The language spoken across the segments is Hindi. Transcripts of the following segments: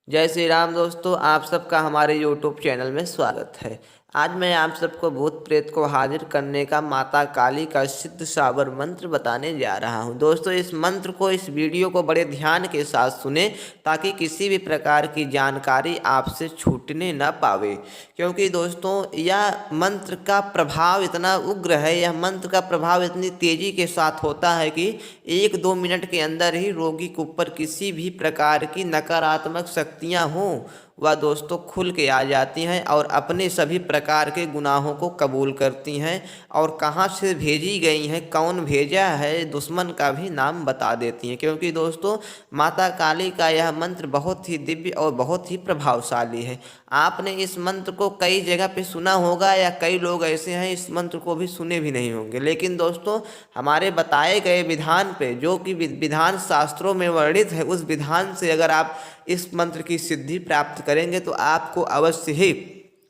जय श्री राम दोस्तों, आप सबका हमारे यूट्यूब चैनल में स्वागत है। आज मैं आप सबको भूत प्रेत को हाजिर करने का माता काली का सिद्ध साबर मंत्र बताने जा रहा हूं। दोस्तों, इस मंत्र को, इस वीडियो को बड़े ध्यान के साथ सुने ताकि किसी भी प्रकार की जानकारी आपसे छूटने न पावे। क्योंकि दोस्तों, यह मंत्र का प्रभाव इतना उग्र है, यह मंत्र का प्रभाव इतनी तेजी के साथ होता है कि 1-2 मिनट के अंदर ही रोगी के ऊपर किसी भी प्रकार की नकारात्मक शक्तियाँ हों वह दोस्तों खुल के आ जाती हैं और अपने सभी प्रकार के गुनाहों को कबूल करती हैं और कहाँ से भेजी गई हैं, कौन भेजा है, दुश्मन का भी नाम बता देती हैं। क्योंकि दोस्तों, माता काली का यह मंत्र बहुत ही दिव्य और बहुत ही प्रभावशाली है। आपने इस मंत्र को कई जगह पे सुना होगा या कई लोग ऐसे हैं इस मंत्र को भी सुने भी नहीं होंगे, लेकिन दोस्तों हमारे बताए गए विधान पे, जो कि विधान शास्त्रों में वर्णित है, उस विधान से अगर आप इस मंत्र की सिद्धि प्राप्त करेंगे तो आपको अवश्य ही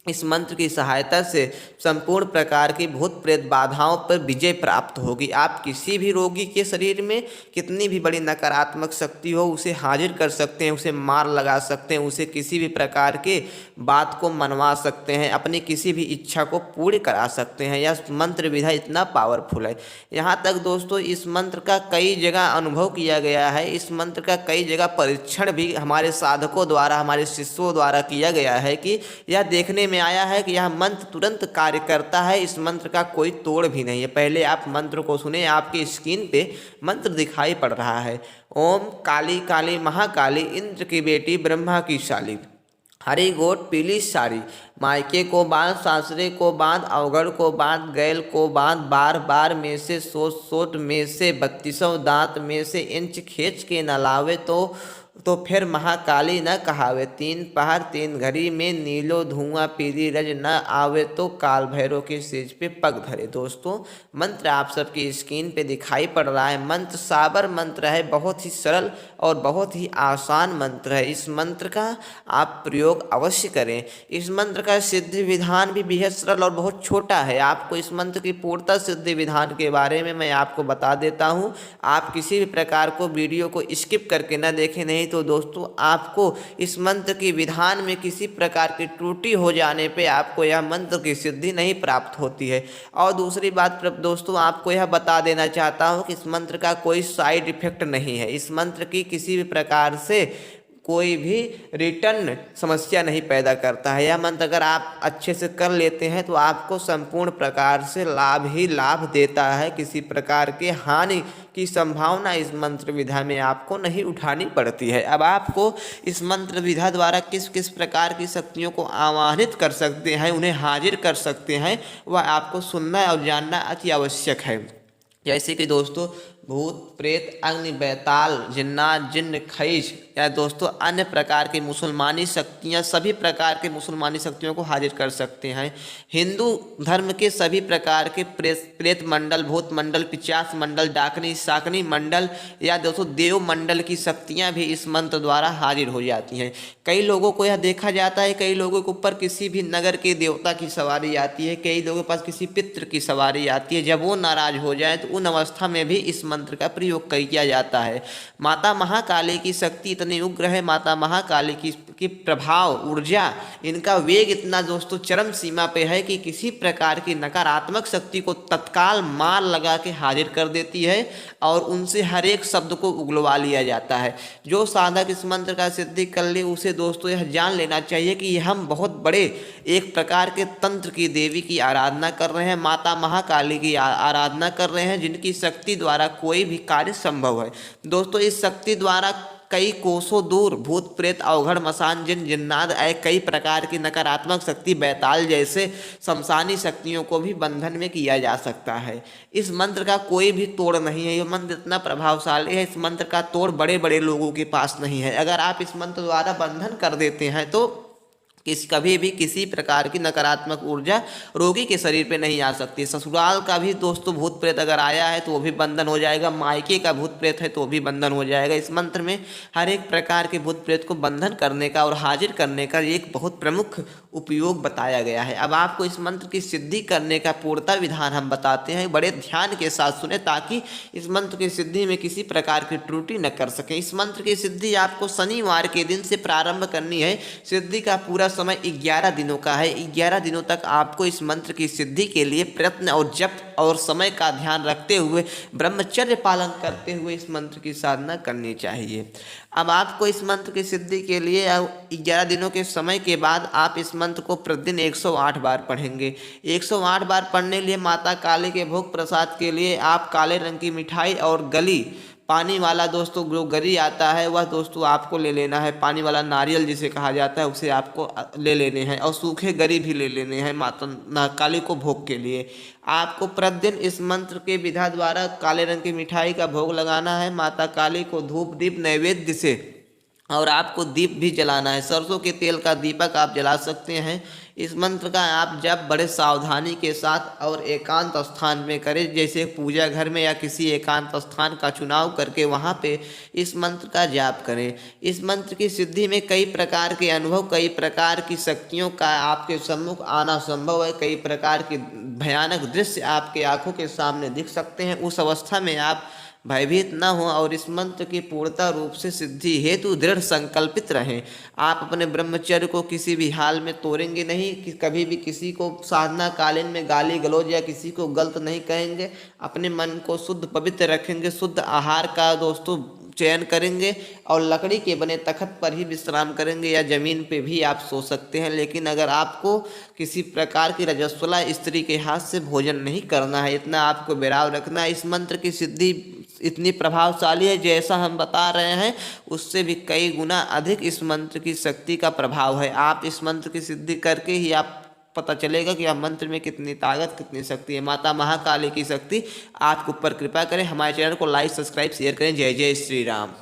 इस मंत्र की सहायता से संपूर्ण प्रकार की भूत प्रेत बाधाओं पर विजय प्राप्त होगी। आप किसी भी रोगी के शरीर में कितनी भी बड़ी नकारात्मक शक्ति हो उसे हाजिर कर सकते हैं, उसे मार लगा सकते हैं, उसे किसी भी प्रकार के बात को मनवा सकते हैं, अपनी किसी भी इच्छा को पूरी करा सकते हैं। यह मंत्र विधा इतना पावरफुल है। यहाँ तक दोस्तों, इस मंत्र का कई जगह अनुभव किया गया है, इस मंत्र का कई जगह परीक्षण भी हमारे साधकों द्वारा, हमारे शिष्यों द्वारा किया गया है कि यह देखने में आया है कि यह मंत्र तुरंत कार्य करता है। इस मंत्र का कोई तोड़ भी नहीं है। पहले आप मंत्र को सुने, आपकी स्क्रीन पे मंत्र दिखाई पड़ रहा है। ओम काली काली महाकाली, इंद्र की बेटी, ब्रह्मा की शाली, हरी गोट पीली साड़ी, मायके को बांध, सासरे को बांध, अवघड़ को बांध, गैल को बांध, बार बार में से सोट सोट में से 32 दांत में से इंच खींच के न लावे तो फिर महाकाली न कहावे। 3 पहर 3 घड़ी में नीलो धुआं पीली रज न आवे तो काल भैरव के सेज पे पग धरे। दोस्तों, मंत्र आप सबकी स्क्रीन पे दिखाई पड़ रहा है। मंत्र साबर मंत्र है, बहुत ही सरल और बहुत ही आसान मंत्र है। इस मंत्र का आप प्रयोग अवश्य करें। इस मंत्र का सिद्धि विधान भी बेहद सरल और बहुत छोटा है। आपको इस मंत्र की पूर्णतः सिद्धि विधान के बारे में मैं आपको बता देता हूँ। आप किसी भी प्रकार को वीडियो को स्किप करके न देखें, नहीं तो दोस्तों आपको इस मंत्र की विधान में किसी प्रकार की त्रुटि हो जाने पे आपको यह मंत्र की सिद्धि नहीं प्राप्त होती है। और दूसरी बात दोस्तों, आपको यह बता देना चाहता हूँ कि इस मंत्र का कोई साइड इफेक्ट नहीं है। इस मंत्र की किसी भी प्रकार से कोई भी रिटर्न समस्या नहीं पैदा करता है। यह मंत्र अगर आप अच्छे से कर लेते हैं तो आपको संपूर्ण प्रकार से लाभ ही लाभ देता है। किसी प्रकार के हानि की संभावना इस मंत्र विधा में आपको नहीं उठानी पड़ती है। अब आपको इस मंत्र विधा द्वारा किस किस प्रकार की शक्तियों को आवाहित कर सकते हैं, उन्हें हाजिर कर सकते हैं, वह आपको सुनना और जानना अति आवश्यक है। जैसे कि दोस्तों, भूत प्रेत, अग्नि, बैताल, जिन्नात, जिन्न, खईश या दोस्तों अन्य प्रकार की मुसलमानी शक्तियाँ, सभी प्रकार के मुसलमानी शक्तियों को हाजिर कर सकते हैं। हिंदू धर्म के सभी प्रकार के प्रेत मंडल, भूत मंडल, पिशाच मंडल, डाकनी शाकनी मंडल या दोस्तों देव मंडल की शक्तियाँ भी इस मंत्र द्वारा हाजिर हो जाती हैं। कई लोगों को यह देखा जाता है, कई लोगों के ऊपर किसी भी नगर के देवता की सवारी आती है, कई लोगों के पास किसी पितृ की सवारी आती है। जब वो नाराज हो जाए तो उन अवस्था में भी इस मंत्र का प्रयोग किया जाता है। माता महाकाली की शक्ति इतनी उग्र है, माता महाकाली की प्रभाव, ऊर्जा, इनका वेग इतना दोस्तों चरम सीमा पे है कि किसी प्रकार की नकारात्मक शक्ति को तत्काल मार लगा के हाजिर कर देती है और उनसे हर एक शब्द को उगलवा लिया जाता है। जो साधक इस मंत्र का सिद्धि कर ले उसे दोस्तों यह जान लेना चाहिए कि हम बहुत बड़े एक प्रकार के तंत्र की देवी की आराधना कर रहे हैं, माता महाकाली की आराधना कर रहे हैं, जिनकी शक्ति द्वारा कोई भी कार्य संभव है। दोस्तों, इस शक्ति द्वारा कई कोसों दूर भूत प्रेत, अवघड़, मसान, जिन, जिन्नात, कई प्रकार की नकारात्मक शक्ति, बैताल जैसे शमशानी शक्तियों को भी बंधन में किया जा सकता है। इस मंत्र का कोई भी तोड़ नहीं है। यह मंत्र इतना प्रभावशाली है, इस मंत्र का तोड़ बड़े बड़े लोगों के पास नहीं है। अगर आप इस मंत्र द्वारा बंधन कर देते हैं तो कभी भी किसी प्रकार की नकारात्मक ऊर्जा रोगी के शरीर पे नहीं आ सकती। ससुराल का भी दोस्तों भूत प्रेत अगर आया है तो वो भी बंधन हो जाएगा, मायके का भूत प्रेत है तो वो भी बंधन हो जाएगा। इस मंत्र में हर एक प्रकार के भूत प्रेत को बंधन करने का और हाजिर करने का एक बहुत प्रमुख उपयोग बताया गया है। अब आपको इस मंत्र की सिद्धि करने का पूर्णतः विधान हम बताते हैं, बड़े ध्यान के साथ सुने ताकि इस मंत्र की सिद्धि में किसी प्रकार की त्रुटि न कर सके। इस मंत्र की सिद्धि आपको शनिवार के दिन से प्रारंभ करनी है। सिद्धि का पूरा समय 11 दिनों का है। 11 दिनों तक आपको इस मंत्र की सिद्धि के लिए प्रयत्न और जप और समय का ध्यान रखते हुए ब्रह्मचर्य पालन करते हुए इस मंत्र की साधना करनी चाहिए। अब आपको इस मंत्र की सिद्धि के लिए 11 दिनों के समय के बाद आप इस मंत्र को प्रतिदिन 108 बार पढ़ेंगे। 108 बार पढ़ने लिए माता काली के भोग प्रसाद के लिए आप काले रंग की मिठाई और गली पानी वाला दोस्तों जो गरी आता है वह दोस्तों आपको ले लेना है। पानी वाला नारियल जिसे कहा जाता है उसे आपको ले लेने हैं और सूखे गरी भी ले लेने हैं माता काली को भोग के लिए। आपको प्रतिदिन इस मंत्र के विधा द्वारा काले रंग की मिठाई का भोग लगाना है माता काली को धूप दीप नैवेद्य से, और आपको दीप भी जलाना है। सरसों के तेल का दीपक आप जला सकते हैं। इस मंत्र का आप जब बड़े सावधानी के साथ और एकांत स्थान में करें, जैसे पूजा घर में या किसी एकांत स्थान का चुनाव करके वहाँ पे इस मंत्र का जाप करें। इस मंत्र की सिद्धि में कई प्रकार के अनुभव, कई प्रकार की शक्तियों का आपके सम्मुख आना संभव है। कई प्रकार के भयानक दृश्य आपके आंखों के सामने दिख सकते हैं। उस अवस्था में आप भयभीत न हो और इस मंत्र की पूर्णता रूप से सिद्धि हेतु दृढ़ संकल्पित रहें। आप अपने ब्रह्मचर्य को किसी भी हाल में तोड़ेंगे नहीं, कि कभी भी किसी को साधना कालीन में गाली गलौज या किसी को गलत नहीं कहेंगे। अपने मन को शुद्ध पवित्र रखेंगे, शुद्ध आहार का दोस्तों चयन करेंगे और लकड़ी के बने तख्त पर ही विश्राम करेंगे या जमीन पे भी आप सो सकते हैं। लेकिन अगर आपको किसी प्रकार की रजस्वला स्त्री के हाथ से भोजन नहीं करना है, इतना आपको विराव रखना है। इस मंत्र की सिद्धि इतनी प्रभावशाली है, जैसा हम बता रहे हैं उससे भी कई गुना अधिक इस मंत्र की शक्ति का प्रभाव है। आप इस मंत्र की सिद्धि करके ही आप पता चलेगा कि आप मंत्र में कितनी ताकत, कितनी शक्ति है। माता महाकाली की शक्ति आपके ऊपर कृपा करें। हमारे चैनल को लाइक, सब्सक्राइब, शेयर करें। जय जय श्री राम।